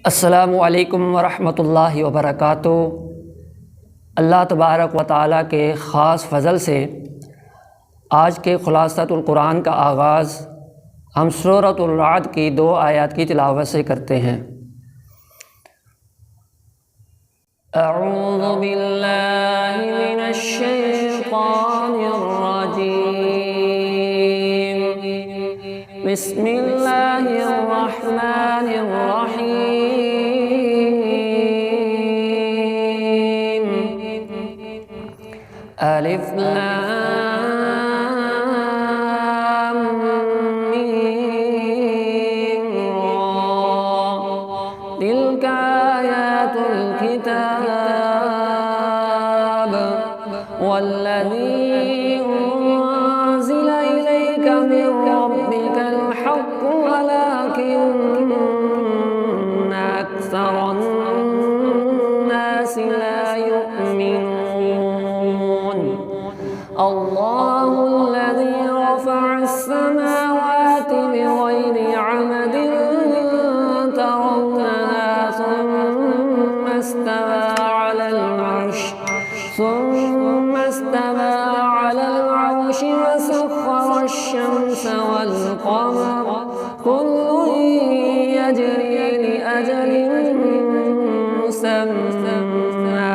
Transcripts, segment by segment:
السلام علیکم ورحمۃ اللہ وبرکاتہ۔ اللہ تبارک و تعالیٰ کے خاص فضل سے آج کے خلاصۃ القرآن کا آغاز ہم سورۃ الرعد کی 2 آیات کی تلاوت سے کرتے ہیں۔ اعوذ باللہ من الشیطان الرجیم، بسم اللہ الرحمن الرحیم، الف لام میم را، تلک آیات الکتاب والذی انزل الیک من ربک الحق ولکن اکثر الناس لا یؤمنون۔ اللہ الذی رفع السماوات بغیر عمد ترونها ثم استوى على العرش وسخر الشمس والقمر كل يجري لأجل مسمى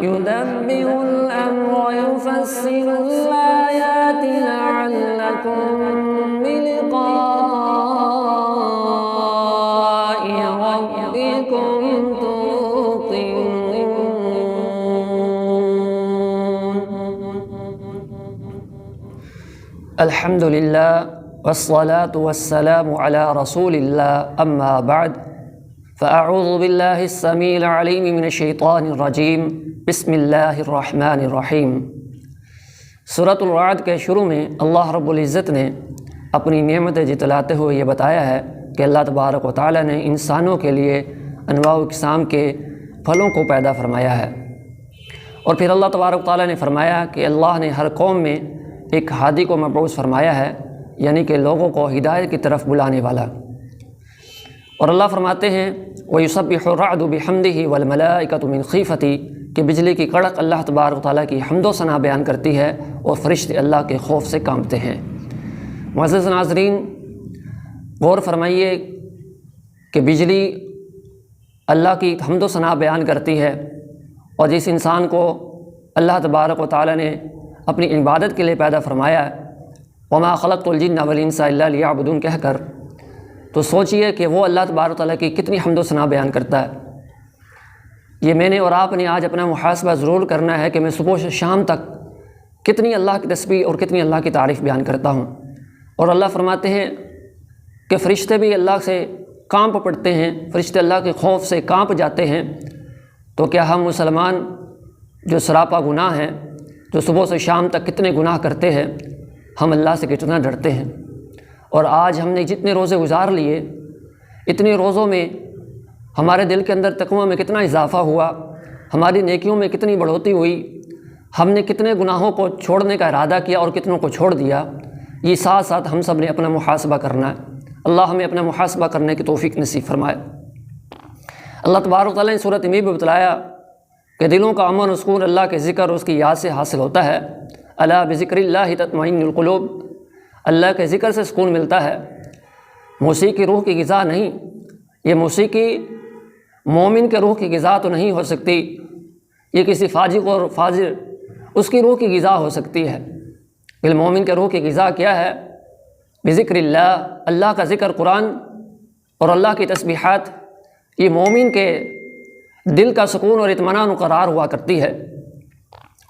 يدبر الأمر ويفصل الآيات لعلكم بلقاء ربكم الحمد للہ والصلاة والسلام علی رسول اللہ، اما بعد فاعوذ باللہ السمیع العلیم من الشیطان الرجیم، بسم اللہ الرحمن الرحیم۔ سورۃ الرعد کے شروع میں اللہ رب العزت نے اپنی نعمتیں جتلاتے ہوئے یہ بتایا ہے کہ اللہ تبارک و تعالیٰ نے انسانوں کے لیے انواع و اقسام کے پھلوں کو پیدا فرمایا ہے، اور پھر اللہ تبارک و تعالیٰ نے فرمایا کہ اللہ نے ہر قوم میں ایک ہادی کو مبعوث فرمایا ہے، یعنی کہ لوگوں کو ہدایت کی طرف بلانے والا۔ اور اللہ فرماتے ہیں وَيُسَبِّحُ الرَّعْدُ بِحَمْدِهِ وَالْمَلَائِكَةُ مِنْ خِيفَتِهِ، کہ بجلی کی کڑک اللہ تبارک و تعالیٰ کی حمد و ثنا بیان کرتی ہے اور فرشتے اللہ کے خوف سے کانپتے ہیں۔ معزز ناظرین، غور فرمائیے کہ بجلی اللہ کی حمد و ثنا بیان کرتی ہے، اور جس انسان کو اللہ تبارک و تعالیٰ نے اپنی عبادت کے لیے پیدا فرمایا ہے، وما خلقت الجن والانس الا لیعبدون کہہ کر، تو سوچئے کہ وہ اللہ تبارک و تعالیٰ کی کتنی حمد و ثنا بیان کرتا ہے۔ یہ میں نے اور آپ نے آج اپنا محاسبہ ضرور کرنا ہے کہ میں صبح سے شام تک کتنی اللہ کی تسبیح اور کتنی اللہ کی تعریف بیان کرتا ہوں۔ اور اللہ فرماتے ہیں کہ فرشتے بھی اللہ سے کانپ پڑتے ہیں، فرشتے اللہ کے خوف سے کانپ جاتے ہیں، تو کیا ہم مسلمان جو سراپا گناہ ہیں، جو صبح سے شام تک کتنے گناہ کرتے ہیں، ہم اللہ سے کتنا ڈرتے ہیں؟ اور آج ہم نے جتنے روزے گزار لیے، اتنے روزوں میں ہمارے دل کے اندر تقویٰ میں کتنا اضافہ ہوا، ہماری نیکیوں میں کتنی بڑھوتری ہوئی، ہم نے کتنے گناہوں کو چھوڑنے کا ارادہ کیا اور کتنوں کو چھوڑ دیا۔ یہ ساتھ ساتھ ہم سب نے اپنا محاسبہ کرنا ہے۔ اللہ ہمیں اپنا محاسبہ کرنے کی توفیق نصیب فرمائے۔ اللہ تبارک و تعالیٰ نے سورۃ میں بھی بتلایا کہ دلوں کا امن و سکون اللہ کے ذکر اور اس کی یاد سے حاصل ہوتا ہے۔ الا بذکر اللہ تطمئن القلوب، اللہ کے ذکر سے سکون ملتا ہے۔ موسیقی روح کی غذا نہیں، یہ موسیقی مومن کے روح کی غذا تو نہیں ہو سکتی، یہ کسی فاجر اور فاجر اس کی روح کی غذا ہو سکتی ہے۔ بل مومن کے روح کی غذا کیا ہے؟ بذکر اللہ، اللہ کا ذکر، قرآن اور اللہ کی تسبیحات، یہ مومن کے دل کا سکون اور اطمینان و قرار ہوا کرتی ہے۔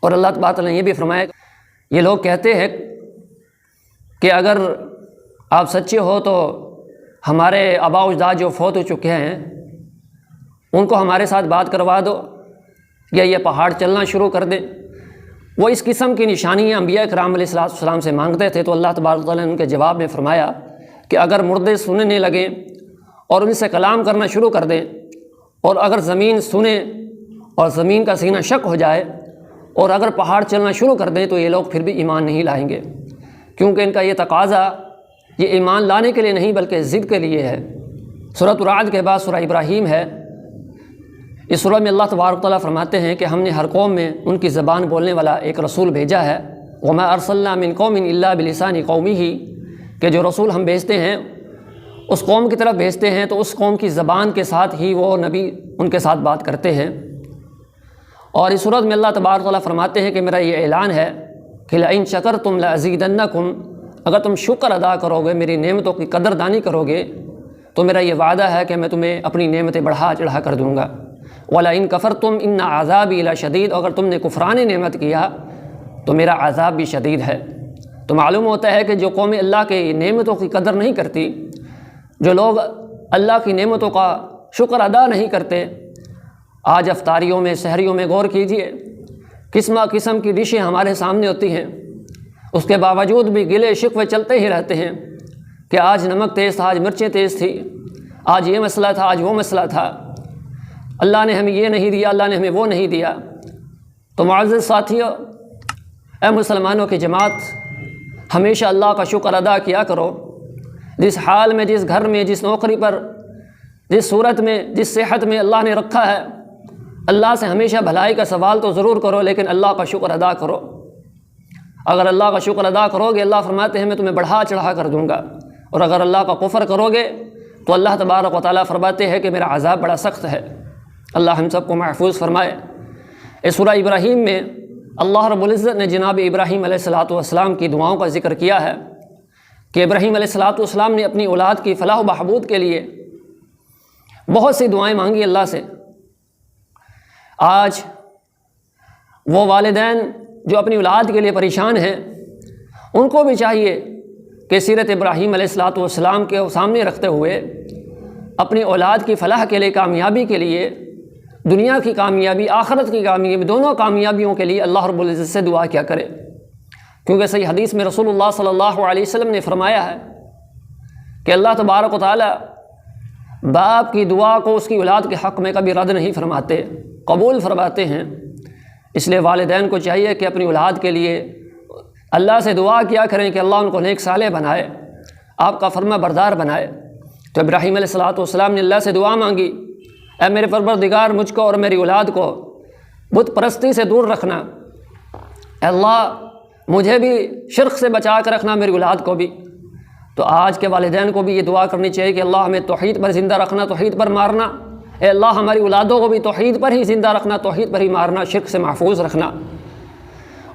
اور اللہ تبارک نے یہ بھی فرمایا، یہ لوگ کہتے ہیں کہ اگر آپ سچے ہو تو ہمارے آباء و اجداد جو فوت ہو چکے ہیں ان کو ہمارے ساتھ بات کروا دو، یا یہ پہاڑ چلنا شروع کر دیں۔ وہ اس قسم کی نشانیاں انبیاء کرام علیہ السلام سے مانگتے تھے، تو اللہ تبارک تعالیٰ نے ان کے جواب میں فرمایا کہ اگر مردے سننے لگیں اور ان سے کلام کرنا شروع کر دیں، اور اگر زمین سنے اور زمین کا سینہ شک ہو جائے، اور اگر پہاڑ چلنا شروع کر دیں، تو یہ لوگ پھر بھی ایمان نہیں لائیں گے، کیونکہ ان کا یہ تقاضا یہ ایمان لانے کے لیے نہیں بلکہ ضد کے لیے ہے۔ سورۃ رعد کے بعد سورہ ابراہیم ہے۔ اس سورہ میں اللہ تبارک و تعالیٰ فرماتے ہیں کہ ہم نے ہر قوم میں ان کی زبان بولنے والا ایک رسول بھیجا ہے۔ وما ارسلنا من قوم الا بلسان قومہ، کہ جو رسول ہم بھیجتے ہیں اس قوم کی طرف بھیجتے ہیں تو اس قوم کی زبان کے ساتھ ہی وہ نبی ان کے ساتھ بات کرتے ہیں۔ اور اس سورت میں اللہ تبارک و تعالیٰ فرماتے ہیں کہ میرا یہ اعلان ہے کہ لئن شکرتم لازیدنکم، اگر تم شکر ادا کرو گے، میری نعمتوں کی قدردانی کرو گے تو میرا یہ وعدہ ہے کہ میں تمہیں اپنی نعمتیں بڑھا چڑھا کر دوں گا۔ وَلَئِن كَفَرْتُمْ إِنَّ عَذَابِي لَشَدِيدٌ، اگر تم نے کفران نعمت کیا تو میرا عذاب بھی شدید ہے۔ تو معلوم ہوتا ہے کہ جو قوم اللہ کے نعمتوں کی قدر نہیں کرتی، جو لوگ اللہ کی نعمتوں کا شکر ادا نہیں کرتے، آج افطاریوں میں سحریوں میں غور کیجئے، قسم قسم کی ڈشیں ہمارے سامنے ہوتی ہیں، اس کے باوجود بھی گلے شکوے چلتے ہی رہتے ہیں کہ آج نمک تیز تھا، آج مرچیں تیز تھی، آج یہ مسئلہ تھا، آج وہ مسئلہ تھا، اللہ نے ہمیں یہ نہیں دیا، اللہ نے ہمیں وہ نہیں دیا۔ تو معزز ساتھیو، اے مسلمانوں کی جماعت، ہمیشہ اللہ کا شکر ادا کیا کرو۔ جس حال میں، جس گھر میں، جس نوکری پر، جس صورت میں، جس صحت میں اللہ نے رکھا ہے، اللہ سے ہمیشہ بھلائی کا سوال تو ضرور کرو، لیکن اللہ کا شکر ادا کرو۔ اگر اللہ کا شکر ادا کرو گے، اللہ فرماتے ہیں میں تمہیں بڑھا چڑھا کر دوں گا، اور اگر اللہ کا کفر کرو گے تو اللہ تبارک و تعالیٰ فرماتے ہیں کہ میرا عذاب بڑا سخت ہے۔ اللہ ہم سب کو محفوظ فرمائے۔ اس سورہ ابراہیم میں اللہ رب العزت نے جناب ابراہیم علیہ السلام کی دعاؤں کا ذکر کیا ہے کہ ابراہیم علیہ السلام نے اپنی اولاد کی فلاح و بہبود کے لیے بہت سی دعائیں مانگی اللہ سے۔ آج وہ والدین جو اپنی اولاد کے لیے پریشان ہیں، ان کو بھی چاہیے کہ سیرت ابراہیم علیہ السلام کے سامنے رکھتے ہوئے اپنی اولاد کی فلاح کے لیے، کامیابی کے لیے، دنیا کی کامیابی، آخرت کی کامیابی، دونوں کامیابیوں کے لیے اللہ رب العزت سے دعا کیا کرے، کیونکہ صحیح حدیث میں رسول اللہ صلی اللہ علیہ وسلم نے فرمایا ہے کہ اللہ تبارک و تعالیٰ باپ کی دعا کو اس کی اولاد کے حق میں کبھی رد نہیں فرماتے، قبول فرماتے ہیں۔ اس لیے والدین کو چاہیے کہ اپنی اولاد کے لیے اللہ سے دعا کیا کریں کہ اللہ ان کو نیک صالح بنائے، آپ کا فرما بردار بنائے۔ تو ابراہیم علیہ السلام نے اللہ سے دعا مانگی، اے میرے پروردگار، مجھ کو اور میری اولاد کو بت پرستی سے دور رکھنا، اے اللہ مجھے بھی شرک سے بچا کر رکھنا، میری اولاد کو بھی۔ تو آج کے والدین کو بھی یہ دعا کرنی چاہیے کہ اللہ ہمیں توحید پر زندہ رکھنا، توحید پر مارنا، اے اللہ ہماری اولادوں کو بھی توحید پر ہی زندہ رکھنا، توحید پر ہی مارنا، شرک سے محفوظ رکھنا۔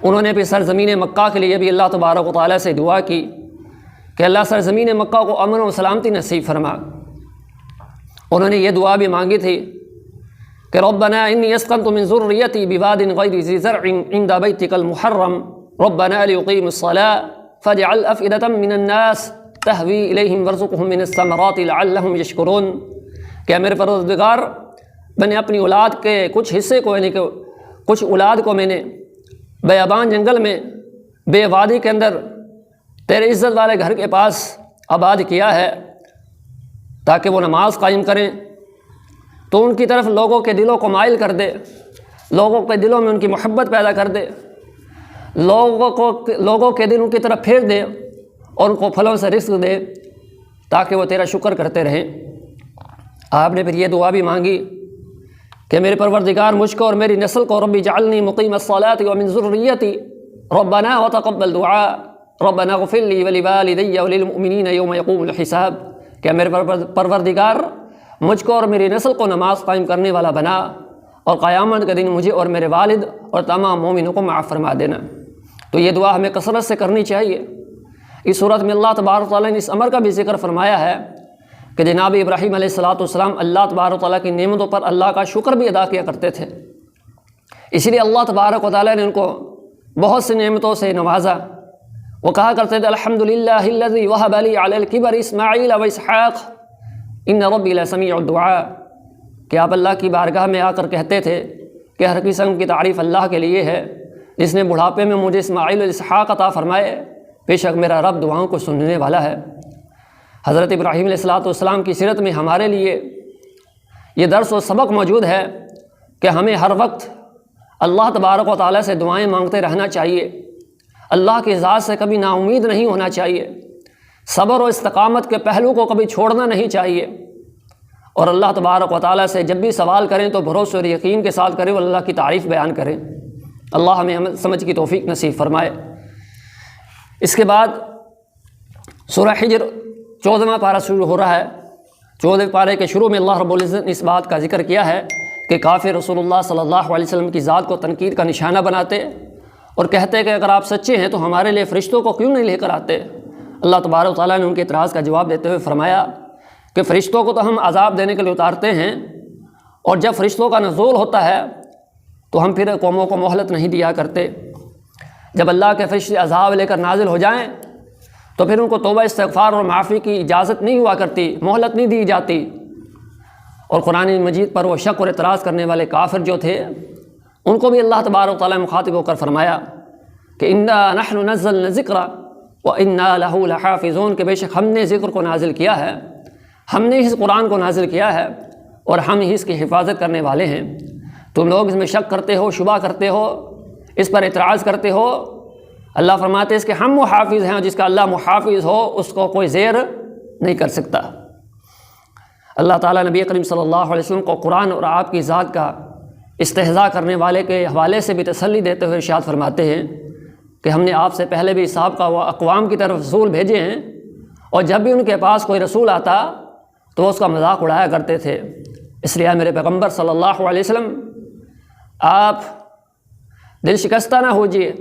انہوں نے بھی سرزمین مکہ کے لیے بھی اللہ تبارک و تعالیٰ سے دعا کی کہ اللہ سرزمین مکہ کو امن و سلامتی نصیب فرما۔ انہوں نے یہ دعا بھی مانگی تھی کہ ربنا انی اسکنت من ذریتی بواد غیر ذی زرع عند بیتک المحرم ربنا لیقیموا الصلاة فاجعل افئدة من الناس تہوی الیہم وارزقہم من الثمرات لعلہم یشکرون، کہ میرے پروردگار، میں نے اپنی اولاد کے کچھ حصے کو، یعنی کہ کچھ اولاد کو میں نے بیابان جنگل میں، بے وادی کے اندر تیرے عزت والے گھر کے پاس آباد کیا ہے تاکہ وہ نماز قائم کریں، تو ان کی طرف لوگوں کے دلوں کو مائل کر دے، لوگوں کے دلوں میں ان کی محبت پیدا کر دے، لوگوں کے دل ان کی طرف پھیر دے اور ان کو پھلوں سے رزق دے تاکہ وہ تیرا شکر کرتے رہیں۔ آپ نے پھر یہ دعا بھی مانگی کہ میرے پروردگار، مجھ کو اور میری نسل کو ربی جعلنی مقیم الصلاة ومن ذریتی ربنا وتقبل دعاء ربنا اغفر لی ولوالدی وللمؤمنین یوم یقوم الحساب، کہ میرے پروردگار مجھ کو اور میری نسل کو نماز قائم کرنے والا بنا، اور قیامت کے دن مجھے اور میرے والد اور تمام مومنوں کو معاف فرما دینا۔ تو یہ دعا ہمیں کثرت سے کرنی چاہیے۔ اس صورت میں اللہ تبارک و تعالیٰ نے اس امر کا بھی ذکر فرمایا ہے کہ جناب ابراہیم علیہ السلام اللہ تبارک و تعالیٰ کی نعمتوں پر اللہ کا شکر بھی ادا کیا کرتے تھے، اسی لیے اللہ تبارک و تعالیٰ نے ان کو بہت سی نعمتوں سے نوازا۔ وہ کہا کرتے تھے الحمدللہ الذی وہب لی علی الکبر اسماعیل و اسحاق ان ربی لسمیع الدعاء، کہ آپ اللہ کی بارگاہ میں آ کر کہتے تھے کہ ہر قسم کی تعریف اللہ کے لیے ہے جس نے بڑھاپے میں مجھے اسماعیل و اسحاق عطا فرمائے، بے شک میرا رب دعاؤں کو سننے والا ہے۔ حضرت ابراہیم علیہ السلام کی سیرت میں ہمارے لیے یہ درس و سبق موجود ہے کہ ہمیں ہر وقت اللہ تبارک و تعالیٰ سے دعائیں مانگتے رہنا چاہیے، اللہ کی ذات سے کبھی نا امید نہیں ہونا چاہیے، صبر و استقامت کے پہلو کو کبھی چھوڑنا نہیں چاہیے، اور اللہ تبارک و تعالیٰ سے جب بھی سوال کریں تو بھروسے اور یقین کے ساتھ کریں اور اللہ کی تعریف بیان کریں۔ اللہ ہمیں عمل سمجھ کی توفیق نصیب فرمائے۔ اس کے بعد سورہ حجر 14واں پارہ شروع ہو رہا ہے۔ 14 پارے کے شروع میں اللہ رب العزت نے اس بات کا ذکر کیا ہے کہ کافر رسول اللہ صلی اللہ علیہ وسلم کی ذات کو تنقید کا نشانہ بناتے اور کہتے کہ اگر آپ سچے ہیں تو ہمارے لیے فرشتوں کو کیوں نہیں لے کر آتے۔ اللہ تبارک و تعالیٰ نے ان کے اعتراض کا جواب دیتے ہوئے فرمایا کہ فرشتوں کو تو ہم عذاب دینے کے لیے اتارتے ہیں، اور جب فرشتوں کا نزول ہوتا ہے تو ہم پھر قوموں کو مہلت نہیں دیا کرتے۔ جب اللہ کے فرشتے عذاب لے کر نازل ہو جائیں تو پھر ان کو توبہ استغفار اور معافی کی اجازت نہیں ہوا کرتی، مہلت نہیں دی جاتی۔ اور قرآن مجید پر وہ شک اور اعتراض کرنے والے کافر جو تھے ان کو بھی اللہ تبارک و تعالیٰ مخاطب ہو کر فرمایا کہ انا نحن نزلنا الذکر وانا لہ لحافظون، کہ بے شک ہم نے ذکر کو نازل کیا ہے، ہم نے اس قرآن کو نازل کیا ہے اور ہم ہی اس کی حفاظت کرنے والے ہیں۔ تم لوگ اس میں شک کرتے ہو، شبہ کرتے ہو، اس پر اعتراض کرتے ہو۔ اللہ فرماتے ہیں اس کے ہم محافظ ہیں، اور جس کا اللہ محافظ ہو اس کو کوئی زیر نہیں کر سکتا۔ اللہ تعالیٰ نبی کریم صلی اللہ علیہ وسلم کو قرآن اور آپ کی ذات کا استہزاء کرنے والے کے حوالے سے بھی تسلی دیتے ہوئے ارشاد فرماتے ہیں کہ ہم نے آپ سے پہلے بھی سابقہ و اقوام کی طرف رسول بھیجے ہیں، اور جب بھی ان کے پاس کوئی رسول آتا تو وہ اس کا مذاق اڑایا کرتے تھے۔ اس لیے میرے پیغمبر صلی اللہ علیہ وسلم آپ دل شکستہ نہ ہوجیے،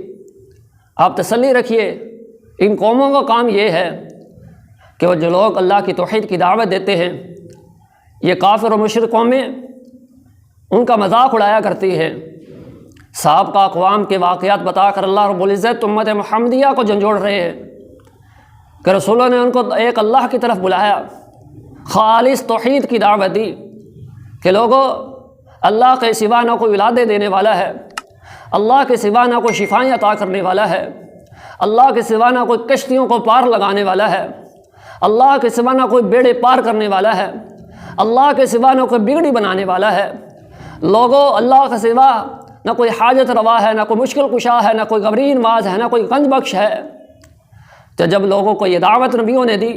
آپ تسلی رکھیے۔ ان قوموں کا کام یہ ہے کہ وہ جو لوگ اللہ کی توحید کی دعوت دیتے ہیں، یہ کافر و مشرک قومیں ان کا مذاق اڑایا کرتی ہے۔ سابقہ اقوام کے واقعات بتا کر اللہ رب العزت امت محمدیہ کو جھنجھوڑ رہے ہیں کہ رسولوں نے ان کو ایک اللہ کی طرف بلایا، خالص توحید کی دعوت دی کہ لوگوں اللہ کے سوا نہ کوئی ولادت دینے والا ہے، اللہ کے سوا نہ کوئی شفائیں عطا کرنے والا ہے، اللہ کے سوا نہ کوئی کشتیوں کو پار لگانے والا ہے، اللہ کے سوا نہ کوئی بیڑے پار کرنے والا ہے، اللہ کے سوا نہ کوئی بگڑی بنانے والا ہے۔ لوگوں اللہ کے سوا نہ کوئی حاجت روا ہے، نہ کوئی مشکل کشا ہے، نہ کوئی غبرین ماز ہے، نہ کوئی گنج بخش ہے۔ تو جب لوگوں کو یہ دعوت نبیوں نے دی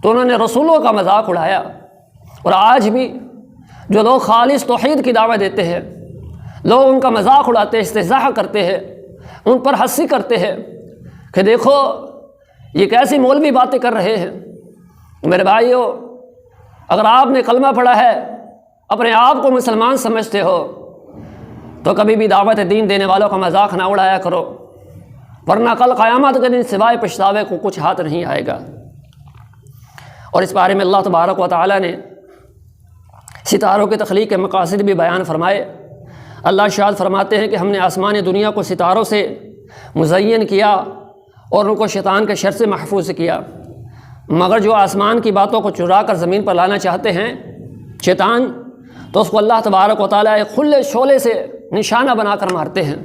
تو انہوں نے رسولوں کا مذاق اڑایا۔ اور آج بھی جو لوگ خالص توحید کی دعوت دیتے ہیں، لوگ ان کا مذاق اڑاتے ہیں، استہزاء کرتے ہیں، ان پر ہنسی کرتے ہیں کہ دیکھو یہ کیسی مولوی باتیں کر رہے ہیں۔ میرے بھائیو، اگر آپ نے کلمہ پڑھا ہے، اپنے آپ کو مسلمان سمجھتے ہو، تو کبھی بھی دعوت دین دینے والوں کا مذاق نہ اڑایا کرو، ورنہ کل قیامت کے دن سوائے پچھتاوے کو کچھ ہاتھ نہیں آئے گا۔ اور اس بارے میں اللہ تبارک و تعالیٰ نے ستاروں کی تخلیق کے مقاصد بھی بیان فرمائے۔ اللہ ارشاد فرماتے ہیں کہ ہم نے آسمان دنیا کو ستاروں سے مزین کیا اور ان کو شیطان کے شر سے محفوظ کیا، مگر جو آسمان کی باتوں کو چرا کر زمین پر لانا چاہتے ہیں شیطان، تو اس کو اللہ تبارک و تعالیٰ ایک کھلے شعلے سے نشانہ بنا کر مارتے ہیں۔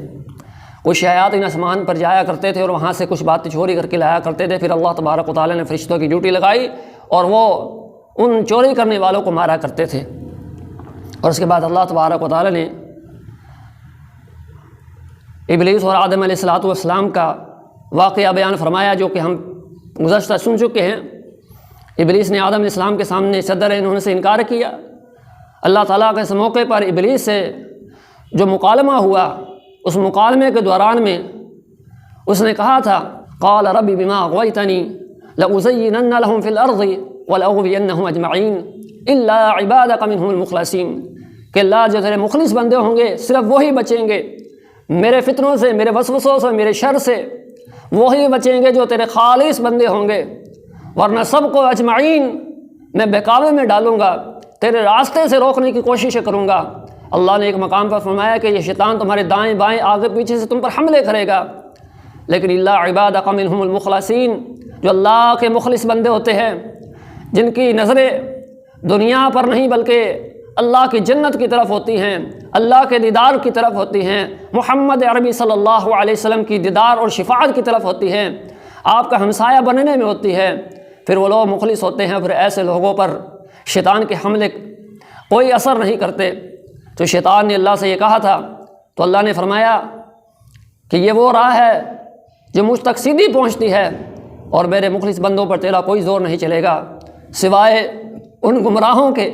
کچھ شیاطین آسمان پر جایا کرتے تھے اور وہاں سے کچھ باتیں چوری کر کے لایا کرتے تھے، پھر اللہ تبارک و تعالیٰ نے فرشتوں کی ڈیوٹی لگائی اور وہ ان چوری کرنے والوں کو مارا کرتے تھے۔ اور اس کے بعد اللہ تبارک و تعالیٰ نے ابلیس اور آدم علیہ السلام کا واقعہ بیان فرمایا، جو کہ ہم گزشتہ سن چکے ہیں۔ ابلیس نے آدم علیہ السلام کے سامنے صدر انہوں سے انکار کیا۔ اللہ تعالیٰ کے اس موقع پر ابلیس سے جو مکالمہ ہوا، اس مکالمے کے دوران میں اس نے کہا تھا قال رب بما اغويتني لأزينن لهم في الأرض ولأغوينهم أجمعين إلا عبادك منهم المخلصين، کہ اللہ جو تیرے مخلص بندے ہوں گے صرف وہی بچیں گے میرے فتنوں سے، میرے وسوسوں سے، میرے شر سے، وہی بچیں گے جو تیرے خالص بندے ہوں گے، ورنہ سب کو اجمعین میں بہکاوے میں ڈالوں گا، تیرے راستے سے روکنے کی کوشش کروں گا۔ اللہ نے ایک مقام پر فرمایا کہ یہ شیطان تمہارے دائیں بائیں آگے پیچھے سے تم پر حملے کرے گا، لیکن اللہ عبادک منہم المخلصین، جو اللہ کے مخلص بندے ہوتے ہیں، جن کی نظریں دنیا پر نہیں بلکہ اللہ کی جنت کی طرف ہوتی ہیں، اللہ کے دیدار کی طرف ہوتی ہیں، محمد عربی صلی اللہ علیہ وسلم کی دیدار اور شفاعت کی طرف ہوتی ہیں، آپ کا ہمسایہ بننے میں ہوتی ہے، پھر وہ لوگ مخلص ہوتے ہیں۔ پھر ایسے لوگوں پر شیطان کے حملے کوئی اثر نہیں کرتے۔ تو شیطان نے اللہ سے یہ کہا تھا تو اللہ نے فرمایا کہ یہ وہ راہ ہے جو مجھ تک سیدھی پہنچتی ہے، اور میرے مخلص بندوں پر تیرا کوئی زور نہیں چلے گا سوائے ان گمراہوں کے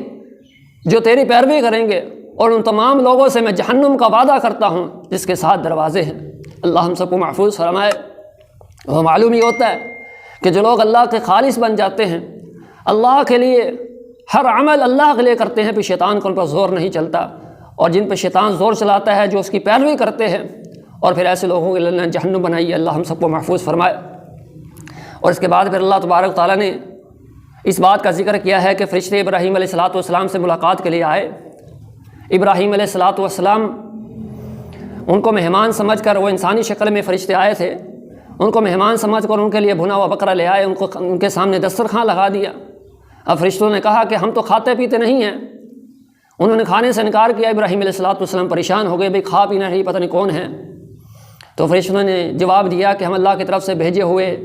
جو تیری پیروی کریں گے، اور ان تمام لوگوں سے میں جہنم کا وعدہ کرتا ہوں جس کے 7 دروازے ہیں۔ اللہ ہم سب کو محفوظ فرمائے۔ وہ معلوم یہ ہوتا ہے کہ جو لوگ اللہ کے خالص بن جاتے ہیں، اللہ کے لیے ہر عمل اللہ کے لیے کرتے ہیں، پھر شیطان کو ان پر زور نہیں چلتا، اور جن پہ شیطان زور چلاتا ہے جو اس کی پیروی کرتے ہیں، اور پھر ایسے لوگوں کے لیے اللہ نے جہنم بنائی ہے۔ اللہ ہم سب کو محفوظ فرمائے۔ اور اس کے بعد پھر اللہ تبارک و تعالیٰ نے اس بات کا ذکر کیا ہے کہ فرشتے ابراہیم علیہ السلام سے ملاقات کے لیے آئے۔ ابراہیم علیہ السلام ان کو مہمان سمجھ کر، وہ انسانی شکل میں فرشتے آئے تھے، ان کو مہمان سمجھ کر ان کے لیے بھنا ہوا بکرا لے آئے، ان کے سامنے دسترخوان لگا دیا۔ اب فرشتوں نے کہا کہ ہم تو کھاتے پیتے نہیں ہیں، انہوں نے کھانے سے انکار کیا۔ ابراہیم علیہ السلام پریشان ہو گئے، بھئی کھا پینا نہیں، پتہ نہیں کون ہے۔ تو فرشتوں نے جواب دیا کہ ہم اللہ کی طرف سے بھیجے ہوئے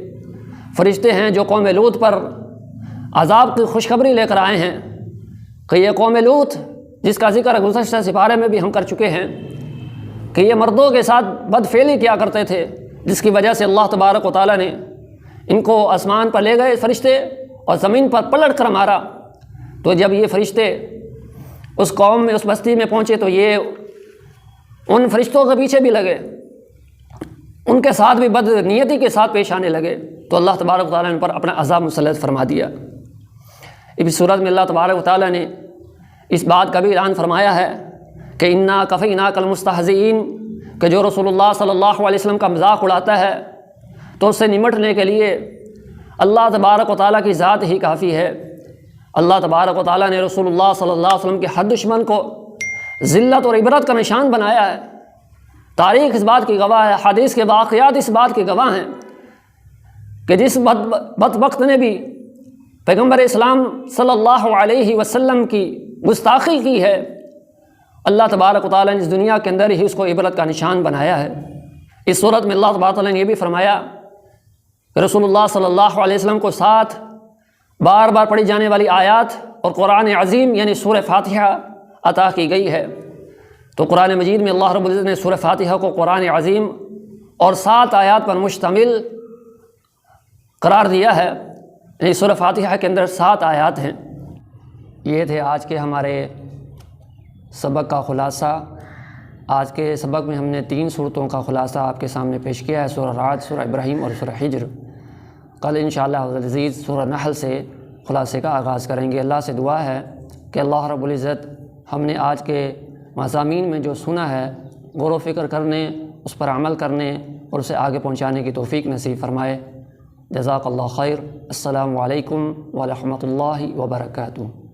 فرشتے ہیں جو قوم لوط پر عذاب کی خوشخبری لے کر آئے ہیں، کہ یہ قوم لوط جس کا ذکر گزشتہ سپارے میں بھی ہم کر چکے ہیں کہ یہ مردوں کے ساتھ بدفعلی کیا کرتے تھے، جس کی وجہ سے اللہ تبارک و تعالیٰ نے ان کو آسمان پر لے گئے فرشتے اور زمین پر پلٹ کر مارا۔ تو جب یہ فرشتے اس قوم میں، اس بستی میں پہنچے تو یہ ان فرشتوں کے پیچھے بھی لگے، ان کے ساتھ بھی بد نیتی کے ساتھ پیش آنے لگے، تو اللہ تبارک و تعالیٰ نے ان پر اپنا عذاب مسلط فرما دیا۔ اس صورت میں اللہ تبارک و تعالیٰ نے اس بات کا بھی اعلان فرمایا ہے کہ انا کفیناک المستہزئین، کہ جو رسول اللہ صلی اللہ علیہ وسلم کا مذاق اڑاتا ہے تو اس سے نمٹنے کے لیے اللہ تبارک و تعالیٰ کی ذات ہی کافی ہے۔ اللہ تبارک و تعالیٰ نے رسول اللہ صلی اللہ علیہ وسلم کے ہر دشمن کو ذلت اور عبرت کا نشان بنایا ہے۔ تاریخ اس بات کی گواہ ہے، حدیث کے واقعات اس بات کے گواہ ہیں کہ جس بدبخت نے بھی پیغمبر اسلام صلی اللہ علیہ وسلم کی گستاخی کی ہے، اللہ تبارک و تعالیٰ نے اس دنیا کے اندر ہی اس کو عبرت کا نشان بنایا ہے۔ اس صورت میں اللہ تبارک و تعالیٰ نے یہ بھی فرمایا کہ رسول اللہ صلی اللہ علیہ وسلم کو 7 بار بار پڑھی جانے والی آیات اور قرآن عظیم یعنی سورہ فاتحہ عطا کی گئی ہے۔ تو قرآن مجید میں اللہ رب العزت نے سورہ فاتحہ کو قرآن عظیم اور 7 آیات پر مشتمل قرار دیا ہے، یعنی سورہ فاتحہ کے اندر 7 آیات ہیں۔ یہ تھے آج کے ہمارے سبق کا خلاصہ۔ آج کے سبق میں ہم نے 3 صورتوں کا خلاصہ آپ کے سامنے پیش کیا ہے، سورہ رعد، سورہ ابراہیم اور سورہ حجر۔ کل انشاءاللہ العزیز سورہ نحل سے خلاصے کا آغاز کریں گے۔ اللہ سے دعا ہے کہ اللہ رب العزت ہم نے آج کے مضامین میں جو سنا ہے غور و فکر کرنے، اس پر عمل کرنے اور اسے آگے پہنچانے کی توفیق نصیب فرمائے۔ جزاک اللہ خیر۔ السلام علیکم ورحمۃ اللہ وبرکاتہ۔